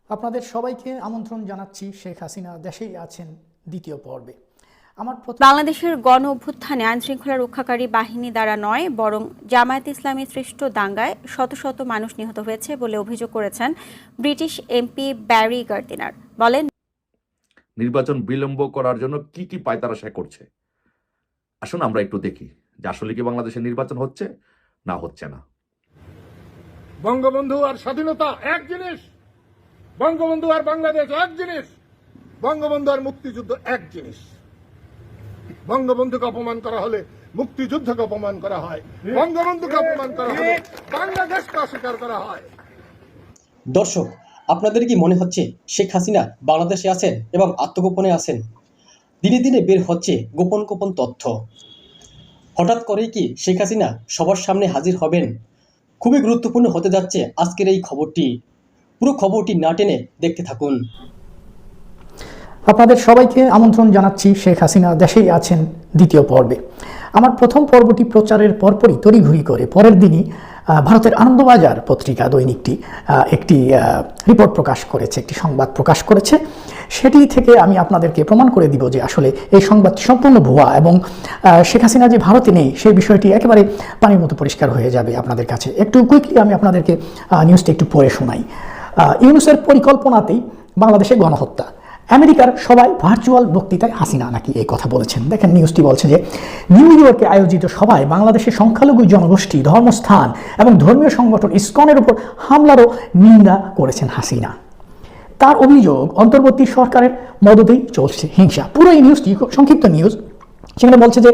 আপনাদের সবাইকে আমন্ত্রণ জানাচ্ছি শেখ হাসিনা দেশেই আছেন দ্বিতীয় পর্বে। বাংলাদেশের গণ অভ্যুত্থানে আইনশৃঙ্খলা রক্ষাকারী বাহিনী দ্বারা নয়, বরং জামায়াতে ইসলামী সৃষ্ট দাঙ্গায় শত শত মানুষ নিহত হয়েছে বলে অভিযোগ করেছেন ব্রিটিশ এমপি ব্যারি গার্দিনার। বলেন, নির্বাচন বিলম্ব করার জন্য কি কি পায়তারা সে করছে। আসুন আমরা একটু দেখি যে আসলে কি বাংলাদেশে নির্বাচন হচ্ছে না হচ্ছে না। বঙ্গবন্ধু আর স্বাধীনতা এক জিনিস, বঙ্গবন্ধু আর বাংলাদেশ এক জিনিস, বঙ্গবন্ধু আর মুক্তিযুদ্ধ এক জিনিস। বঙ্গবন্ধুকে অপমান করা হলে মুক্তিযুদ্ধকে অপমান করা হয়, বঙ্গবন্ধুকে অপমান করা হলে বাংলাদেশকে অস্বীকার করা হয়। দর্শক, আপনাদের কি মনে হচ্ছে শেখ হাসিনা বাংলাদেশে আছেন এবং আত্মগোপনে আছেন? দিনে দিনে বের হচ্ছে গোপন গোপন তথ্য। হঠাৎ করেই কি শেখ হাসিনা সবার সামনে হাজির হবেন? খুবই গুরুত্বপূর্ণ হতে যাচ্ছে আজকের এই খবরটি। পুরো খবরটি না টেনে দেখতে থাকুন। আপনাদের সবাইকে আমন্ত্রণ জানাচ্ছি শেখ হাসিনা দেশেই আছেন দ্বিতীয় পর্বে। আমার প্রথম পর্বটি প্রচারের পরপরই তড়িঘড়ি করে পরের দিনই ভারতের আনন্দবাজার পত্রিকা দৈনিকটি একটি রিপোর্ট প্রকাশ করেছে, একটি সংবাদ প্রকাশ করেছে। সেটি থেকে আমি আপনাদেরকে প্রমাণ করে দিব যে আসলে এই সংবাদটি সম্পূর্ণ ভুয়া এবং শেখ হাসিনা যে ভারতে নেই সেই বিষয়টি একেবারে পানির মতো পরিষ্কার হয়ে যাবে আপনাদের কাছে। একটু কুইকলি আমি আপনাদেরকে নিউজটি একটু পড়ে শোনাই। ইউনূসের পরিকল্পনাতেই বাংলাদেশে গণহত্যা, আমেরিকার সবাই ভার্চুয়াল বক্তৃতায় হাসিনা নাকি এই কথা বলেছেন। দেখেন, নিউজটি বলছে যে নিউ ইয়র্কে আয়োজিত সভায় বাংলাদেশের সংখ্যালঘু জনগোষ্ঠী, ধর্মস্থান এবং ধর্মীয় সংগঠন ইসকনের উপর হামলারও নিন্দা করেছেন হাসিনা। তার অভিযোগ, অন্তর্বর্তী সরকারের মদতেই চলছে হিংসা। পুরো এই নিউজটি খুব সংক্ষিপ্ত নিউজ। সেখানে বলছে যে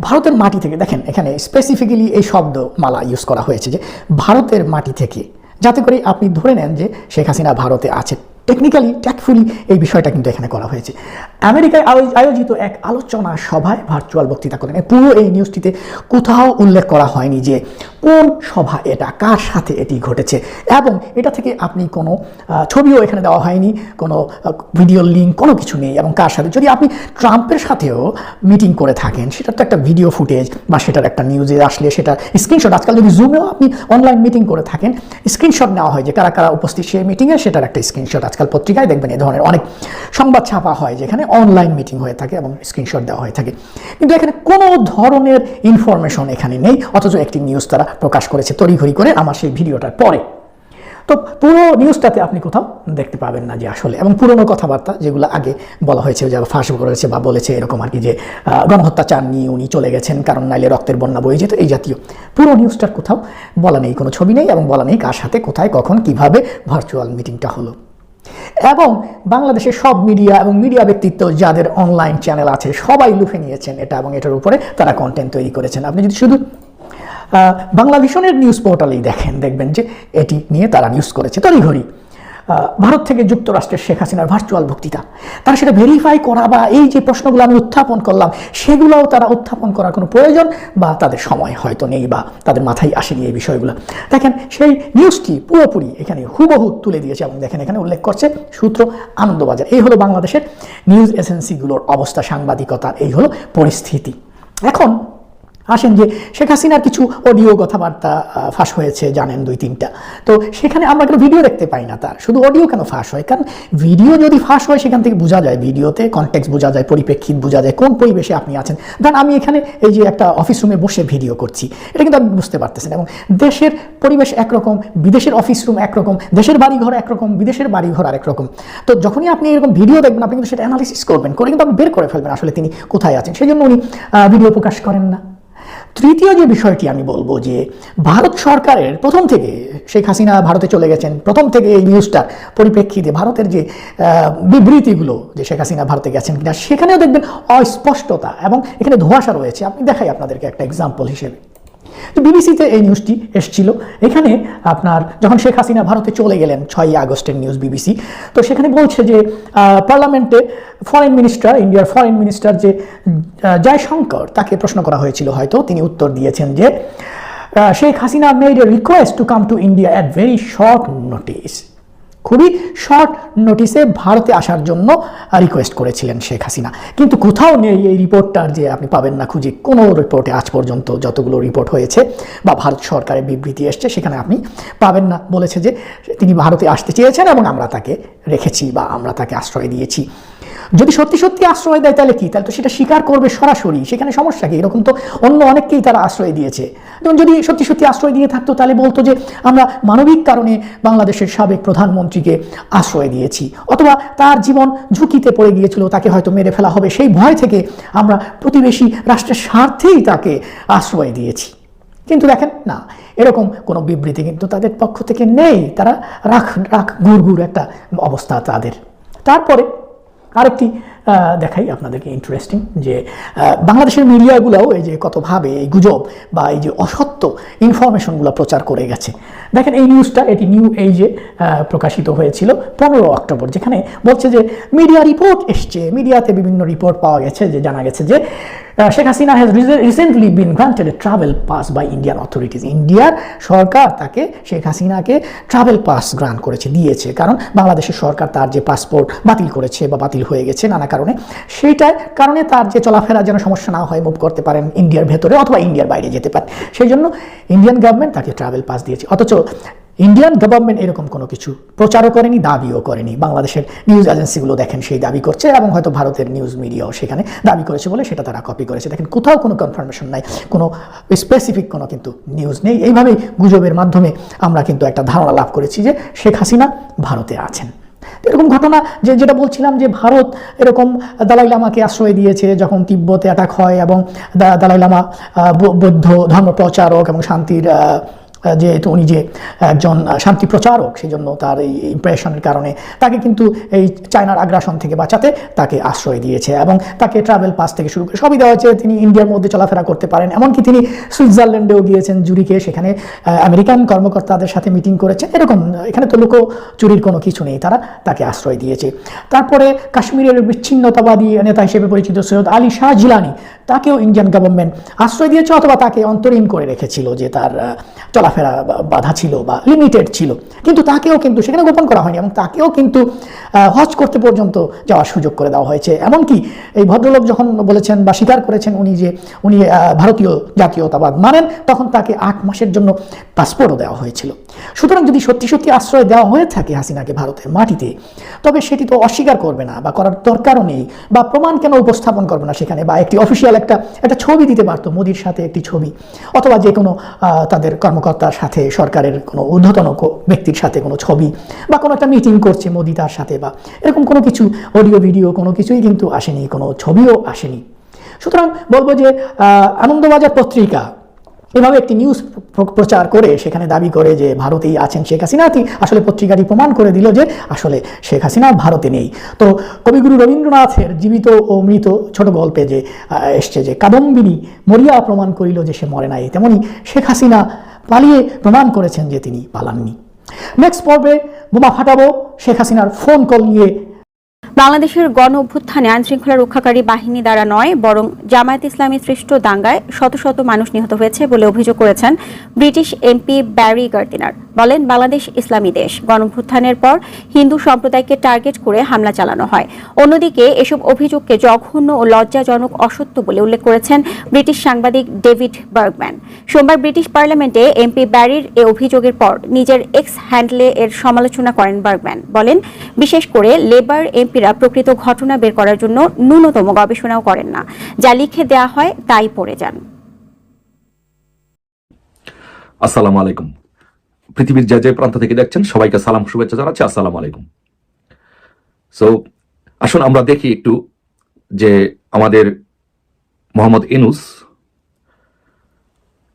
ভারতের মাটি থেকে, দেখেন এখানে স্পেসিফিক্যালি এই শব্দ মালা ইউজ করা হয়েছে যে ভারতের মাটি থেকে, যাতে করে আপনি ধরে নেন যে শেখ হাসিনা ভারতে আছে। টেকনিক্যালি ট্যাক্টফুলি এই বিষয়টা কিন্তু এখানে করা হয়েছে। আমেরিকায় আয়োজিত এক আলোচনা সভায় ভার্চুয়াল বক্তৃতা করেন। পুরো এই নিউজটিতে কোথাও উল্লেখ করা হয়নি যে কোন সভা এটা, কার সাথে এটি ঘটেছে, এবং এটা থেকে আপনি কোনো ছবিও এখানে দেওয়া হয়নি, কোনো ভিডিও লিঙ্ক, কোনো কিছু নেই। এবং কার সাথে, যদি আপনি ট্রাম্পের সাথেও মিটিং করে থাকেন সেটার তো একটা ভিডিও ফুটেজ বা সেটার একটা নিউজে আসলে সেটা স্ক্রিনশট, আজকাল যদি জুমেও আপনি অনলাইন মিটিং করে থাকেন স্ক্রিনশট নেওয়া হয় যে কারা কারা উপস্থিত সেই মিটিংয়ে, সেটার একটা স্ক্রিনশট আজকাল পত্রিকায় দেখবেন এই ধরনের অনেক সংবাদ ছাপা হয় যেখানে অনলাইন মিটিং হয়ে থাকে এবং স্ক্রিনশট দেওয়া হয়ে থাকে। কিন্তু এখানে কোনো ধরনের ইনফরমেশন এখানে নেই, অথচ একটি নিউজ তারা প্রকাশ করেছে তড়িঘড়ি করে আমার সেই ভিডিওটার পরে। তো পুরো নিউজটাতে আপনি কোথাও দেখতে পাবেন না যে আসলে, এবং পুরনো কথাবার্তা যেগুলো আগে বলা হয়েছে, যা ফাঁস করেছে বা বলেছে এরকম আর কি, যে গণহত্যা চাননি, উনি চলে গেছেন কারণ নাইলে রক্তের বন্যা বয়ে যেত, এই জাতীয়। পুরো নিউজটার কোথাও বলা নেই, কোনো ছবি নেই এবং বলা নেই কার সাথে, কোথায়, কখন, কিভাবে ভার্চুয়াল মিটিংটা হলো। এবং বাংলাদেশের সব মিডিয়া এবং মিডিয়া ব্যক্তিত্ব যাদের অনলাইন চ্যানেল আছে সবাই লুফে নিয়েছেন এটা, এবং এটার উপরে তারা কন্টেন্ট তৈরি করেছেন। আপনি যদি শুধু বাংলাভিশনের নিউজ পোর্টালেই দেখবেন যে এটি নিয়ে তারা নিউজ করেছে তড়িঘড়ি। ভারত থেকে যুক্তরাষ্ট্রের শেখ হাসিনার ভার্চুয়াল বক্তৃতা, তারা সেটা ভেরিফাই করা বা এই যে প্রশ্নগুলো আমি উত্থাপন করলাম সেগুলোও তারা উত্থাপন করার কোনো প্রয়োজন বা তাদের সময় হয়তো নেই বা তাদের মাথায় আসেনি এই বিষয়গুলো। দেখেন, সেই নিউজটি পুরোপুরি এখানে হুবহু তুলে দিয়েছে এবং দেখেন এখানে উল্লেখ করছে সূত্র আনন্দবাজার। এই হলো বাংলাদেশের নিউজ এজেন্সিগুলোর অবস্থা, সাংবাদিকতার এই হলো পরিস্থিতি। এখন আসেন যে শেখ হাসিনার কিছু অডিও কথাবার্তা ফাঁস হয়েছে, জানেন 2-3টা। তো সেখানে আমরা কোনো ভিডিও দেখতে পাই না, তার শুধু অডিও কেন ফাঁস হয়? কারণ ভিডিও যদি ফাঁস হয় সেখান থেকে বোঝা যায়, ভিডিওতে কনটেক্সট বোঝা যায়, পরিপ্রেক্ষিত বোঝা যায়, কোন পরিবেশে আপনি আছেন। ধরেন আমি এখানে এই যে একটা অফিস রুমে বসে ভিডিও করছি, এটা কিন্তু আপনি বুঝতে পারতেছেন, এবং দেশের পরিবেশ একরকম, বিদেশের অফিস রুম একরকম, দেশের বাড়িঘর একরকম, বিদেশের বাড়িঘর আরেক রকম। তো যখনই আপনি এরকম ভিডিও দেখবেন আপনি কিন্তু সেটা অ্যানালিসিস করবেন, করে কিন্তু আপনি বের করে ফেলবেন আসলে তিনি কোথায় আছেন। সেই জন্য উনি ভিডিও প্রকাশ করেন না। তৃতীয় যে বিষয়টি আমি বলবো যে ভারত সরকারের প্রথম থেকে, শেখ হাসিনা ভারতে চলে গেছেন প্রথম থেকে এই নিউজটার পরিপ্রেক্ষিতে ভারতের যে বিবৃতিগুলো যে শেখ হাসিনা ভারতে গেছেন কিনা সেখানেও দেখবেন অস্পষ্টতা এবং এখানে ধোঁয়াশা রয়েছে। আপনি দেখাই আপনাদেরকে একটা এক্সাম্পল হিসেবে। তো বিবিসিতে এই নিউজটি এসেছিল। এখানে আপনার যখন শেখ হাসিনা ভারতে চলে গেলেন, 6ই আগস্টের নিউজ বিবিসি, তো সেখানে বলছে যে পার্লামেন্টে ফরেন মিনিস্টার, ইন্ডিয়ার ফরেন মিনিস্টার যে জয়শঙ্কর, তাকে প্রশ্ন করা হয়েছিল, হয়তো তিনি উত্তর দিয়েছেন যে Sheikh Hasina made a request to come to India at very short notice. খুবই শর্ট নোটিসে ভারতে আসার জন্য রিকোয়েস্ট করেছিলেন শেখ হাসিনা। কিন্তু কোথাও নেই এই রিপোর্টটার, যে আপনি পাবেন না খুঁজে কোনো রিপোর্টে আজ পর্যন্ত যতগুলো রিপোর্ট হয়েছে বা ভারত সরকারের বিবৃতি এসছে সেখানে আপনি পাবেন না। বলেছে যে তিনি ভারতে আসতে চেয়েছেন এবং আমরা তাকে রেখেছি বা আমরা তাকে আশ্রয় দিয়েছি। যদি সত্যি সত্যি আশ্রয় দেয় তাহলে কি, তাহলে তো সেটা স্বীকার করবে সরাসরি, সেখানে সমস্যা কি? এরকম তো অন্য অনেককেই তারা আশ্রয় দিয়েছে। এবং যদি সত্যি সত্যি আশ্রয় দিয়ে থাকতো তাহলে বলতো যে আমরা মানবিক কারণে বাংলাদেশের সাবেক প্রধানমন্ত্রীকে আশ্রয় দিয়েছি, অথবা তার জীবন ঝুঁকিতে পড়ে গিয়েছিল, তাকে হয়তো মেরে ফেলা হবে, সেই ভয় থেকে আমরা প্রতিবেশী রাষ্ট্রের স্বার্থেই তাকে আশ্রয় দিয়েছি। কিন্তু দেখেন না, এরকম কোনো বিবৃতি কিন্তু তাদের পক্ষ থেকে নেই। তারা রাখ গুড় একটা অবস্থা তাদের। তারপরে আরেকটি দেখাই আপনাদেরকে, ইন্টারেস্টিং, যে বাংলাদেশের মিডিয়াগুলোও এই যে কতভাবে এই গুজব বা এই যে অসত্য ইনফরমেশনগুলো প্রচার করে গেছে। দেখেন এই নিউজটা, এটি নিউ এজে প্রকাশিত হয়েছিল 15 অক্টোবর, যেখানে বলছে যে মিডিয়া রিপোর্ট এসছে, মিডিয়াতে বিভিন্ন রিপোর্ট পাওয়া গেছে, যে জানা গেছে যে Sheikh Hasina has recently been granted a travel pass by Indian authorities. ইন্ডিয়ার সরকার তাকে, শেখ হাসিনাকে ট্রাভেল পাস গ্রান্ট করেছে, দিয়েছে, কারণ বাংলাদেশের সরকার তার যে পাসপোর্ট বাতিল করেছে বা বাতিল হয়ে গেছে নানা কারণে, সেইটার কারণে তার যে চলাফেরা যেন সমস্যা না হয়, মুভ করতে পারেন ইন্ডিয়ার ভেতরে অথবা ইন্ডিয়ার বাইরে যেতে পারেন, সেই জন্য ইন্ডিয়ান গভর্নমেন্ট তাকে ট্রাভেল পাস দিয়েছে। অথচ ইন্ডিয়ান গভর্নমেন্ট এরকম কোনো কিছু প্রচারও করেনি, দাবিও করেনি। বাংলাদেশের নিউজ এজেন্সিগুলো দেখেন সেই দাবি করছে, এবং হয়তো ভারতের নিউজ মিডিয়াও সেখানে দাবি করেছে বলে সেটা তারা কপি করেছে। দেখেন কোথাও কোনো কনফার্মেশন নাই, কোনো স্পেসিফিক কোনো কিন্তু নিউজ নেই। এইভাবেই গুজবের মাধ্যমে আমরা কিন্তু একটা ধারণা লাভ করেছি যে শেখ হাসিনা ভারতে আছেন। এরকম ঘটনা যেটা বলছিলাম, যে ভারত এরকম দালাই লামাকে আশ্রয় দিয়েছে যখন তিব্বতে অ্যাটাক হয়, এবং দালাই লামা বৌদ্ধ ধর্ম প্রচারক এবং শান্তির, যেহেতু উনি যে একজন শান্তি প্রচারক, সেই জন্য তার এই ইমপ্রেশনের কারণে তাকে কিন্তু এই চায়নার আগ্রাসন থেকে বাঁচাতে তাকে আশ্রয় দিয়েছে, এবং তাকে ট্রাভেল পাস থেকে শুরু করে সবই দেওয়া হয়েছে। তিনি ইন্ডিয়ার মধ্যে চলাফেরা করতে পারেন, এমনকি তিনি সুইজারল্যান্ডেও গিয়েছেন, জুরিকে, সেখানে আমেরিকান কর্মকর্তাদের সাথে মিটিং করেছেন। এরকম এখানে তো চুরির কোনো কিছু নেই, তারা তাকে আশ্রয় দিয়েছে। তারপরে কাশ্মীরের বিচ্ছিন্নতাবাদী নেতা হিসেবে পরিচিত সৈয়দ আলী শাহ জিলানি, তাকেও ইন্ডিয়ান গভর্নমেন্ট আশ্রয় দিয়েছে, অথবা তাকে অন্তরীণ করে রেখেছিল, যে তার চলাফেরা বাধা ছিল বা লিমিটেড ছিল, কিন্তু তাকেও কিন্তু সেখানে গোপন করা হয়নি, এবং তাকেও কিন্তু হজ করতে পর্যন্ত যাওয়ার সুযোগ করে দেওয়া হয়েছে। এমনকি এই ভদ্রলোক যখন বলেছেন বা স্বীকার করেছেন উনি ভারতীয় জাতীয়তাবাদ মানেন, তখন তাকে 8 মাসের জন্য পাসপোর্টও দেওয়া হয়েছিল। সুতরাং যদি সত্যি সত্যি আশ্রয় দেওয়া হয়ে থাকে হাসিনাকে ভারতের মাটিতে, তবে সেটি তো অস্বীকার করবে না বা করার দরকারও নেই, বা প্রমাণ কেন উপস্থাপন করবে না সেখানে, বা একটি অফিসিয়াল একটা ছবি দিতে পারতো, মোদির সাথে একটি ছবি, অথবা যে কোনো তাদের কর্মকর্তার সাথে, সরকারের কোনো ঊর্ধ্বতন ব্যক্তির সাথে কোনো ছবি, বা কোনো একটা মিটিং করছে মোদি তার সাথে, বা এরকম কোনো কিছু অডিও ভিডিও কোনো কিছুই কিন্তু আসেনি, কোনো ছবিও আসেনি। সুতরাং বলবো যে আনন্দবাজার পত্রিকা এভাবে একটি নিউজ প্রচার করে সেখানে দাবি করে যে ভারতেই আছেন শেখ হাসিনা, আসলে পত্রিকাটি প্রমাণ করে দিল যে আসলে শেখ হাসিনা ভারতে নেই। তো কবিগুরু রবীন্দ্রনাথের জীবিত ও মৃত ছোট গল্পে যে এসছে যে কাদম্বিনী মরিয়া প্রমাণ করিল যে সে মরে নাই, তেমনি শেখ হাসিনা পালিয়ে প্রমাণ করেছেন যে তিনি পালাননি। নেক্সট পর্বে বোমা ফাটাবো শেখ হাসিনার ফোন কল নিয়ে। বাংলাদেশের গণ অভ্যুত্থানে আইনশৃঙ্খলা রক্ষাকারী বাহিনী দ্বারা নয়, বরং জামায়াত ইসলামী সৃষ্ট দাঙ্গায় শত শত মানুষ নিহত হয়েছে বলে অভিযোগ করেছেন ব্রিটিশ এমপি ব্যারি গার্দিনার। বলেন, বাংলাদেশ ইসলামী দেশ, গণ অভ্যুত্থানের পর হিন্দু সম্প্রদায়কে টার্গেট করে হামলা চালানো হয়। অন্যদিকে এসব অভিযোগকে জঘন্য ও লজ্জাজনক অসত্য বলে উল্লেখ করেছেন ব্রিটিশ সাংবাদিক ডেভিড বার্গম্যান। সোমবার ব্রিটিশ পার্লামেন্টে এমপি ব্যারির এ অভিযোগের পর নিজের এক্স হ্যান্ডলে এর সমালোচনা করেন বার্গম্যান। বলেন, বিশেষ করে লেবার এমপিরা প্রকৃত ঘটনা বের করার জন্য ন্যূনতম গবেষণাও করেন না, যা লিখে দেয়া হয় তাই পড়ে যান। আসসালামু আলাইকুম। পৃথিবীর যে প্রান্ত থেকে দেখছেন সবাইকে সালাম শুভেচ্ছা জানাচ্ছি, আসসালামু আলাইকুম। সো আসুন আমরা দেখি একটু যে আমাদের মোহাম্মদ ইউনূস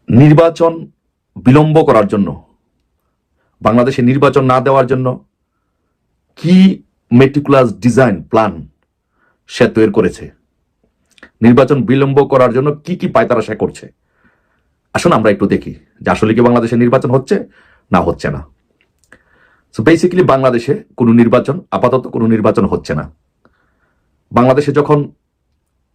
নির্বাচন বিলম্ব করার জন্য, বাংলাদেশে নির্বাচন না দেওয়ার জন্য কি মেটিকুলাস ডিজাইন প্ল্যান সে তৈরি করেছে, নির্বাচন বিলম্ব করার জন্য কি কি পায়তারা সে করছে। আসুন আমরা একটু দেখি যে আসলে কি বাংলাদেশে নির্বাচন হচ্ছে না হচ্ছে না। সো বেসিক্যালি বাংলাদেশে কোনো নির্বাচন, আপাতত কোনো নির্বাচন হচ্ছে না। বাংলাদেশে যখন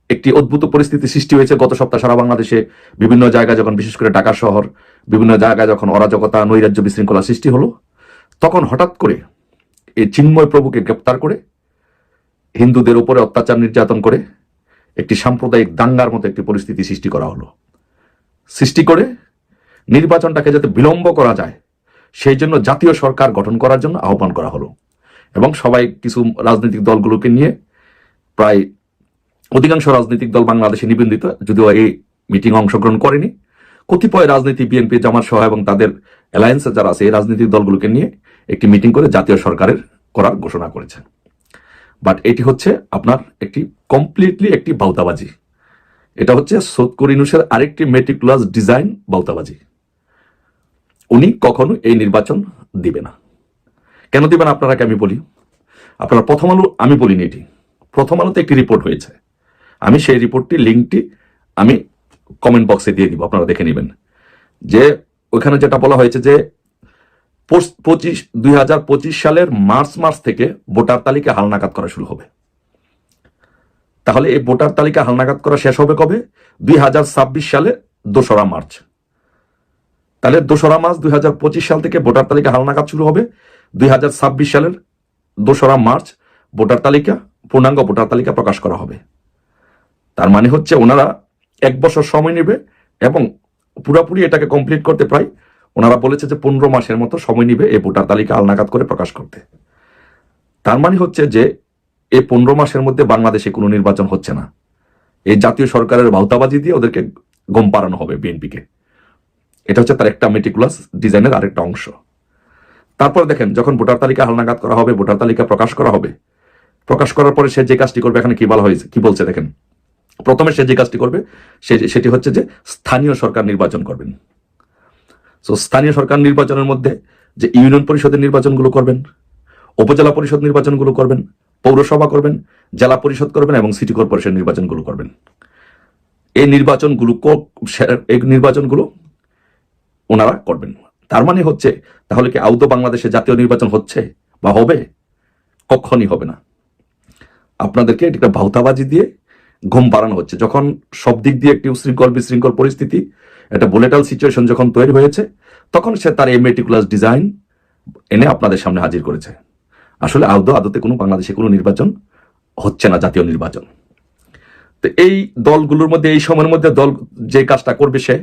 একটি অদ্ভুত পরিস্থিতি সৃষ্টি হয়েছে গত সপ্তাহ সারা বাংলাদেশে বিভিন্ন জায়গায়, যখন বিশেষ করে ঢাকা শহর বিভিন্ন জায়গায় যখন অরাজকতা, নৈরাজ্য, বিশৃঙ্খলা সৃষ্টি হলো, তখন হঠাৎ করে এই চিন্ময় প্রভুকে গ্রেপ্তার করে হিন্দুদের উপরে অত্যাচার নির্যাতন করে একটি সাম্প্রদায়িক দাঙ্গার মতো একটি পরিস্থিতি সৃষ্টি করা হলো। সৃষ্টি করে নির্বাচনটাকে যাতে বিলম্ব করা যায় সেই জন্য জাতীয় সরকার গঠন করার জন্য আহ্বান করা হলো। এবং সবাই কিছু রাজনৈতিক দলগুলোকে নিয়ে, প্রায় অধিকাংশ রাজনৈতিক দল বাংলাদেশে নিবন্ধিত, যদিও এই মিটিং অংশগ্রহণ করেনি, কতিপয় রাজনীতি বিএনপি, জামাত সহ এবং তাদের অ্যালায়েন্সে যারা আছে এই রাজনৈতিক দলগুলোকে নিয়ে একটি মিটিং করে জাতীয় সরকারের করার ঘোষণা করেছে। বাট এটি হচ্ছে আপনার একটি কমপ্লিটলি একটি বাউতাবাজি। এটা হচ্ছে সৈয়দ ইউনূসের আরেকটি মেটিকুলাস ডিজাইন বাউতাবাজি। উনি কখনো এই নির্বাচন দিবে না। কেন দিবেন আপনারাকে আমি বলি। আপনারা প্রথম আলো, আমি বলিনি, এটি প্রথম আলোতে একটি রিপোর্ট হয়েছে, আমি সেই রিপোর্টটি লিঙ্কটি আমি কমেন্ট বক্সে দিয়ে দিব, আপনারা দেখে নেবেন। যে ওইখানে যেটা বলা হয়েছে যে 2025 সালের মার্চ থেকে ভোটার তালিকা হালনাগাদ করা শুরু হবে। তাহলে এই ভোটার তালিকা হালনাগাদ করা শেষ হবে কবে? 2026 সালে 2রা মার্চ। তাহলে 2রা মার্চ 2025 সাল থেকে ভোটার তালিকা হালনাগাদ শুরু হবে। 2026 সালের 2রা মার্চ ভোটার তালিকা, পূর্ণাঙ্গ ভোটার তালিকা প্রকাশ করা হবে। তার মানে হচ্ছে ওনারা 1 বছর সময় নেবে এবং পুরোপুরি এটাকে কমপ্লিট করতে প্রায় ওনারা বলেছে যে 15 মাসের মতো সময় নিবে এই ভোটার তালিকা হালনাগাদ করে প্রকাশ করতে। তার মানে হচ্ছে যে এই 15 মাসের মধ্যে বাংলাদেশে কোনো নির্বাচন হচ্ছে না। এই জাতীয় সরকারের ভাউতাবাজি দিয়ে ওদেরকে গম পাড়ানো হবে বিএনপিকে। এটা হচ্ছে তার একটা মেটিকুলাস ডিজাইনের আরেকটা অংশ। তারপর দেখেন, যখন ভোটার তালিকা হালনাগাদ করা হবে, ভোটার তালিকা প্রকাশ করা হবে, প্রকাশ করার পরে সে যে কাজটি করবে, এখানে কি বলা হয়েছে, কি বলছে দেখেন। প্রথমে সে যে কাজটি করবে সেটি হচ্ছে যে স্থানীয় সরকার নির্বাচন করবেন। সো স্থানীয় সরকার নির্বাচনের মধ্যে যে ইউনিয়ন পরিষদের নির্বাচনগুলো করবেন, উপজেলা পরিষদ নির্বাচনগুলো করবেন, পৌরসভা করবেন, জেলা পরিষদ করবেন এবং সিটি কর্পোরেশন নির্বাচনগুলো করবেন। এই নির্বাচনগুলো ওনারা করবেন। তার মানে হচ্ছে তাহলে কি আদৌ বাংলাদেশে জাতীয় নির্বাচন হচ্ছে বা হবে? কখনই হবে না। আপনাদেরকে একটা ভাউতাবাজি দিয়ে ঘুম পাড়ানো হচ্ছে। যখন সব দিক দিয়ে একটি উশৃঙ্খল বিশৃঙ্খল পরিস্থিতি, একটা ভোলেটাইল সিচুয়েশন যখন তৈরি হয়েছে, তখন সে তার এই মেটিকুলাস ডিজাইন এনে আপনাদের সামনে হাজির করেছে। আসলে আদতে কোনো বাংলাদেশে কোনো নির্বাচন হচ্ছে না, জাতীয় নির্বাচন। তো এই দলগুলোর মধ্যে এই সময়ের মধ্যে দল যে কাজটা করবে, সে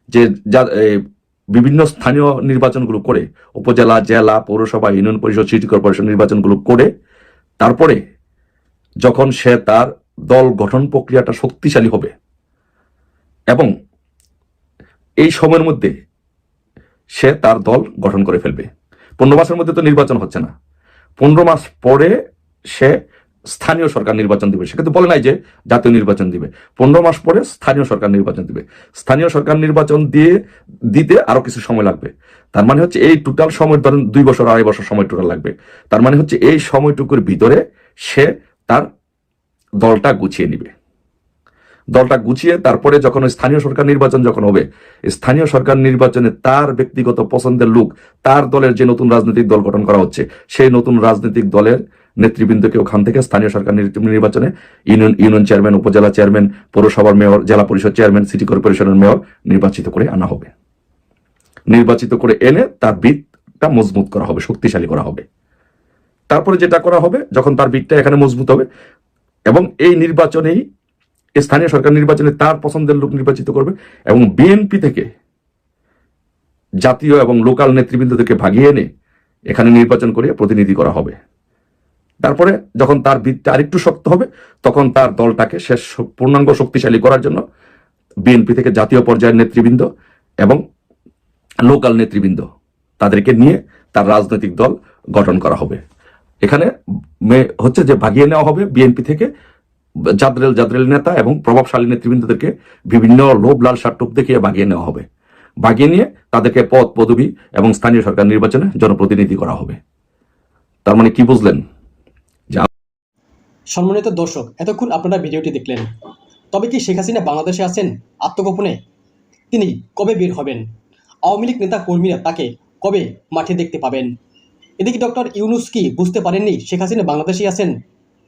যে বিভিন্ন স্থানীয় নির্বাচনগুলো করে, উপজেলা, জেলা, পৌরসভা, ইউনিয়ন পরিষদ, সিটি কর্পোরেশন নির্বাচনগুলো করে, তারপরে যখন সে তার দল গঠন প্রক্রিয়াটা শক্তিশালী হবে এবং এই সময়ের মধ্যে সে তার দল গঠন করে ফেলবে। 15 মাসের মধ্যে তো নির্বাচন হচ্ছে না, 15 মাস পরে সে স্থানীয় সরকার নির্বাচন দিবে। সে কিন্তু বলে নাই যে জাতীয় নির্বাচন দিবে। 15 মাস পরে স্থানীয় সরকার নির্বাচন দিবে। স্থানীয় সরকার নির্বাচন দিতে আরো কিছু সময় লাগবে। তার মানে হচ্ছে এই টোটাল সময় ধরেন 2 বছর 2.5 বছর সময় টোটাল লাগবে। তার মানে হচ্ছে এই সময়টুকুর ভিতরে সে তার দলটা গুছিয়ে নিবে। দলটা গুছিয়ে তারপরে যখন স্থানীয় সরকার নির্বাচন যখন হবে, স্থানীয় সরকার নির্বাচনে তার ব্যক্তিগত পছন্দের লোক, তার দলের যে নতুন রাজনৈতিক দল গঠন করা হচ্ছে, সেই নতুন রাজনৈতিক দলের নেতৃবৃন্দকে ওখান থেকে স্থানীয় সরকার নির্বাচনে ইউনিয়ন চেয়ারম্যান, উপজেলা চেয়ারম্যান, পৌরসভার মেয়র, জেলা পরিষদ চেয়ারম্যান, সিটি কর্পোরেশনের মেয়র নির্বাচিত করে আনা হবে। নির্বাচিত করে এনে তার ভিতটা মজবুত করা হবে, শক্তিশালী করা হবে। তারপরে যেটা করা হবে, যখন তার ভিতটা এখানে মজবুত হবে এবং এই নির্বাচনেই স্থানীয় সরকার নির্বাচনে তার পছন্দের লোক নির্বাচিত করবে এবং বিএনপি থেকে জাতীয় এবং লোকাল নেতৃবৃন্দদেরকে ভাগিয়ে এনে এখানে নির্বাচন করে প্রতিনিধি করা হবে। তারপরে যখন তার ভিতটা আরেকটু শক্ত হবে, তখন তার দলটাকে শেষ পূর্ণাঙ্গ শক্তিশালী করার জন্য বিএনপি থেকে জাতীয় পর্যায়ের নেতৃবৃন্দ এবং লোকাল নেতৃবৃন্দ তাদেরকে নিয়ে তার রাজনৈতিক দল গঠন করা হবে। এখানে হচ্ছে যে ভাগিয়ে নেওয়া হবে বিএনপি থেকে জাদরেল নেতা এবং প্রভাবশালী নেতৃবৃন্দদেরকে বিভিন্ন লোভ লালসার টোপ দেখিয়ে ভাগিয়ে নেওয়া হবে। ভাগিয়ে নিয়ে তাদেরকে পদ পদবি এবং স্থানীয় সরকার নির্বাচনে জনপ্রতিনিধি করা হবে। তার মানে কি বুঝলেন? সম্মানিত দর্শক, এতক্ষণ আপনারা ভিডিওটি দেখলেন। তবে কি শেখ হাসিনা বাংলাদেশে আছেন আত্মগোপনে? তিনি কবে বের হবেন? আওয়ামী লীগ নেতা কর্মীরা তাকে কবে মাঠে দেখতে পাবেন? এদিকে ডক্টর ইউনূস কি বুঝতে পারেননি শেখ হাসিনা বাংলাদেশেই আছেন?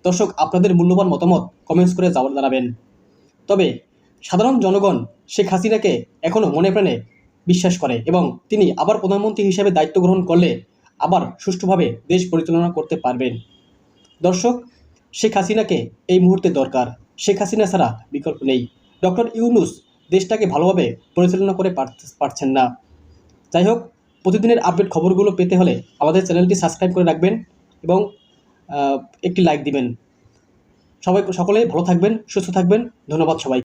দর্শক, আপনাদের মূল্যবান মতামত কমেন্টস করে জানাবেন। তবে সাধারণ জনগণ শেখ হাসিনাকে এখনও মনে প্রাণে বিশ্বাস করে এবং তিনি আবার প্রধানমন্ত্রী হিসেবে দায়িত্ব গ্রহণ করলে আবার সুষ্ঠুভাবে দেশ পরিচালনা করতে পারবেন। দর্শক, শেখ হাসিনাকে এই মুহূর্তে দরকার। শেখ হাসিনা ছাড়া বিকল্প নেই। ডক্টর ইউনূস দেশটাকে ভালোভাবে পরিচালনা করে পারছেন না। যাই হোক, প্রতিদিনের আপডেট খবরগুলো পেতে হলে আমাদের চ্যানেলটি সাবস্ক্রাইব করে রাখবেন এবং একটি লাইক দিবেন। সকলেই ভালো থাকবেন, সুস্থ থাকবেন। ধন্যবাদ সবাই।